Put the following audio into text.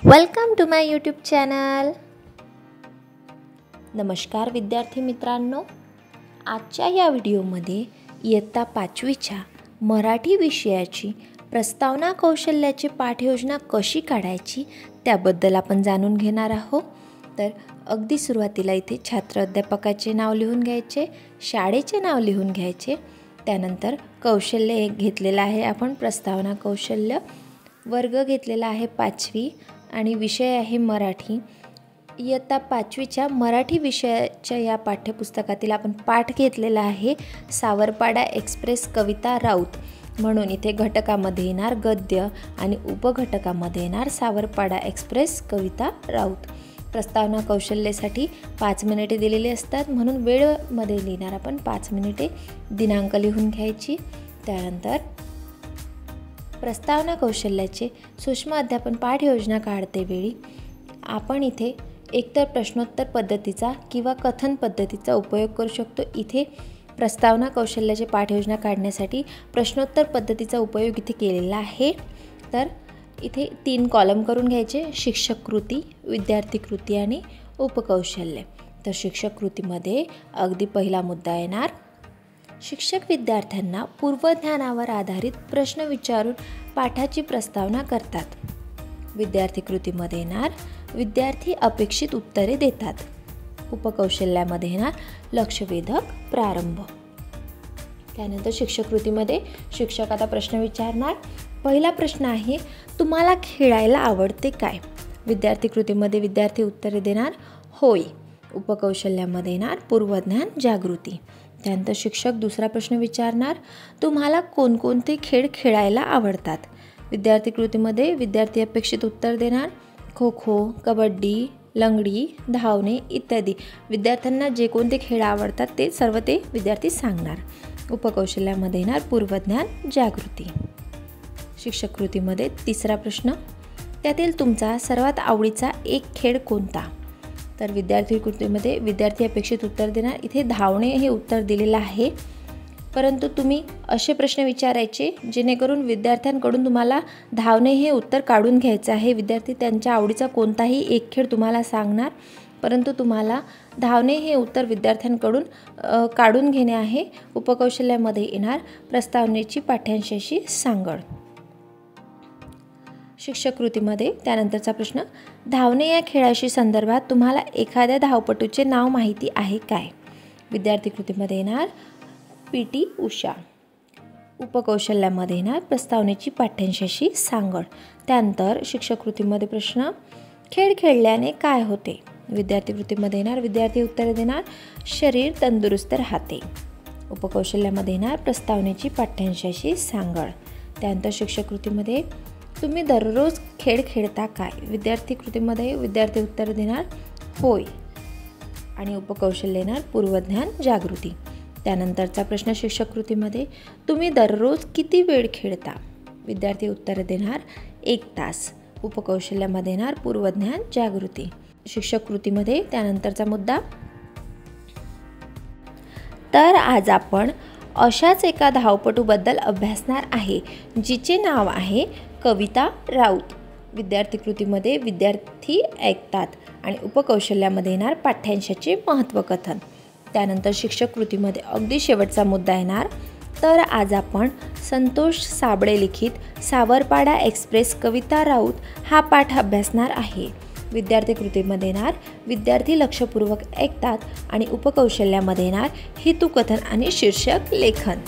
Welcome to my YouTube channel. नमस्कार विद्यार्थी मित्रांनो, आजच्या या व्हिडिओमध्ये इयत्ता 5वीच्या मराठी विषयाची प्रस्तावना कौशल्याची पाठयोजना कशी काढायची त्याबद्दल आपण जाणून घेणार आहोत। तर अगदी सुरुवातीला इथे छात्र अध्यापकाचे नाव लिहून घ्यायचे, शाळेचे नाव लिहून घ्यायचे, त्यानंतर कौशल्य घेतलेलं आहे आपण प्रस्तावना कौशल्य, वर्ग घेतलेला आहे 5वी आणि विषय आहे मराठी। इयत्ता 5वीच्या मराठी विषयाच्या या पाठ्यपुस्तकातील आपण पाठ घेतलेला आहे सावरपाडा एक्सप्रेस कविता राऊत, म्हणून इथे घटकामध्ये येणार गद्य आणि उपघटकामध्ये येणार सावरपाडा एक्सप्रेस कविता राऊत। प्रस्तावना कौशल्यासाठी 5 मिनिटे दिलेली असतात, म्हणून वेळमध्ये लिहिणार आपण 5 मिनिटे, दिनांक लिहून घ्यायची। त्यानंतर प्रस्तावना कौशल्याचे सूक्ष्म अध्यापन पाठ योजना काढते वेळी आपण इथे एकतर प्रश्नोत्तर पद्धतीचा किंवा कथन पद्धतीचा उपयोग करू शकतो। इथे प्रस्तावना कौशल्याचे पाठ योजना काढण्यासाठी प्रश्नोत्तर पद्धतीचा उपयोग इथे केलेला आहे। तर इथे 3 कॉलम करून घ्यायचे, शिक्षक कृती, विद्यार्थी कृती आणि उपकौशल्य। तर शिक्षक कृतीमध्ये अगदी पहिला मुद्दा येणार, शिक्षक विद्यार्थ्यांना पूर्वज्ञानावर आधारित प्रश्न विचारून पाठाची प्रस्तावना करतात। विद्यार्थी कृतीमध्ये येणार, विद्यार्थी अपेक्षित उत्तरे देतात। उपकौशल्यामध्ये येणार, लक्षवेधक प्रारंभ। त्यानंतर शिक्षक कृतीमध्ये शिक्षक आता प्रश्न विचारणार। पहिला प्रश्न आहे, तुम्हाला खेळायला आवडते काय? विद्यार्थी कृतीमध्ये विद्यार्थी उत्तरे देणार, होय। उपकौशल्यामध्ये येणार, पूर्वज्ञान जागृती। त्यानंतर शिक्षक दुसरा प्रश्न विचारणार, तुम्हाला कोणकोणते खेळ खेळायला आवडतात? विद्यार्थी कृतीमध्ये विद्यार्थी अपेक्षित उत्तर देणार, खो खो, कबड्डी, लंगडी, धावणे इत्यादी। विद्यार्थ्यांना जे कोणते खेळ आवडतात ते सर्व ते विद्यार्थी सांगणार। उपकौशल्यामध्ये येणार, पूर्वज्ञान जागृती। शिक्षक कृतीमध्ये तिसरा प्रश्न, त्यातील तुमचा सर्वात आवडीचा एक खेळ कोणता? तर विद्यार्थी कृतीमध्ये विद्यार्थी अपेक्षित उत्तर देणार, इथे धावणे हे उत्तर दिलेलं आहे, परंतु तुम्ही असे प्रश्न विचारायचे जेणेकरून विद्यार्थ्यांकडून तुम्हाला धावणे हे उत्तर काढून घ्यायचं आहे। विद्यार्थी त्यांच्या आवडीचा कोणताही एक खेळ तुम्हाला सांगणार, परंतु तुम्हाला धावणे हे उत्तर विद्यार्थ्यांकडून काढून घेणे आहे। उपकौशल्यामध्ये येणार, प्रस्तावनेची पाठ्यांशाशी सांगड। शिक्षक कृतीमध्ये त्यानंतरचा प्रश्न, धावणे या खेळाशी संदर्भात तुम्हाला एखाद्या धावपटूचे नाव माहिती आहे काय? विद्यार्थी कृतीमध्ये येणार, PT उषा। उपकौशल्यामध्ये येणार, प्रस्तावनेची पाठ्यांशाशी सांगड। त्यानंतर शिक्षक कृतीमध्ये प्रश्न, खेळ खेळल्याने काय होते? विद्यार्थी कृतीमध्ये येणार, विद्यार्थी उत्तर देणार, शरीर तंदुरुस्त राहते। उपकौशल्यामध्ये येणार, प्रस्तावनेची पाठ्यांशाशी सांगड। त्यानंतर शिक्षक कृतीमध्ये तुम्ही दररोज खेळ खेळता काय? विद्यार्थी कृतीमध्ये विद्यार्थी उत्तर देणार, होय आणि उपकौशल्य येणार, पूर्वज्ञान जागृती। त्यानंतरचा प्रश्न शिक्षक कृतीमध्ये, तुम्ही दररोज किती वेळ खेळता? विद्यार्थी उत्तर देणार, 1 तास। उपकौशल्यामध्ये येणार, पूर्वज्ञान जागृती। शिक्षक कृतीमध्ये त्यानंतरचा मुद्दा, तर आज आपण अशाच एका धावपटूबद्दल अभ्यासणार आहे जिचे नाव आहे कविता राऊत। विद्यार्थी कृतीमध्ये विद्यार्थी ऐकतात आणि उपकौशल्यामध्ये येणार, पाठ्यांशाचे महत्त्वकथन। त्यानंतर शिक्षक कृतीमध्ये अगदी शेवटचा मुद्दा येणार, तर आज आपण संतोष साबळे लिखित सावरपाडा एक्सप्रेस कविता राऊत हा पाठ अभ्यासणार आहे। विद्यार्थी कृतीमध्ये येणार, विद्यार्थी लक्षपूर्वक ऐकतात आणि उपकौशल्यामध्ये येणार, हेतुकथन आणि शीर्षक लेखन।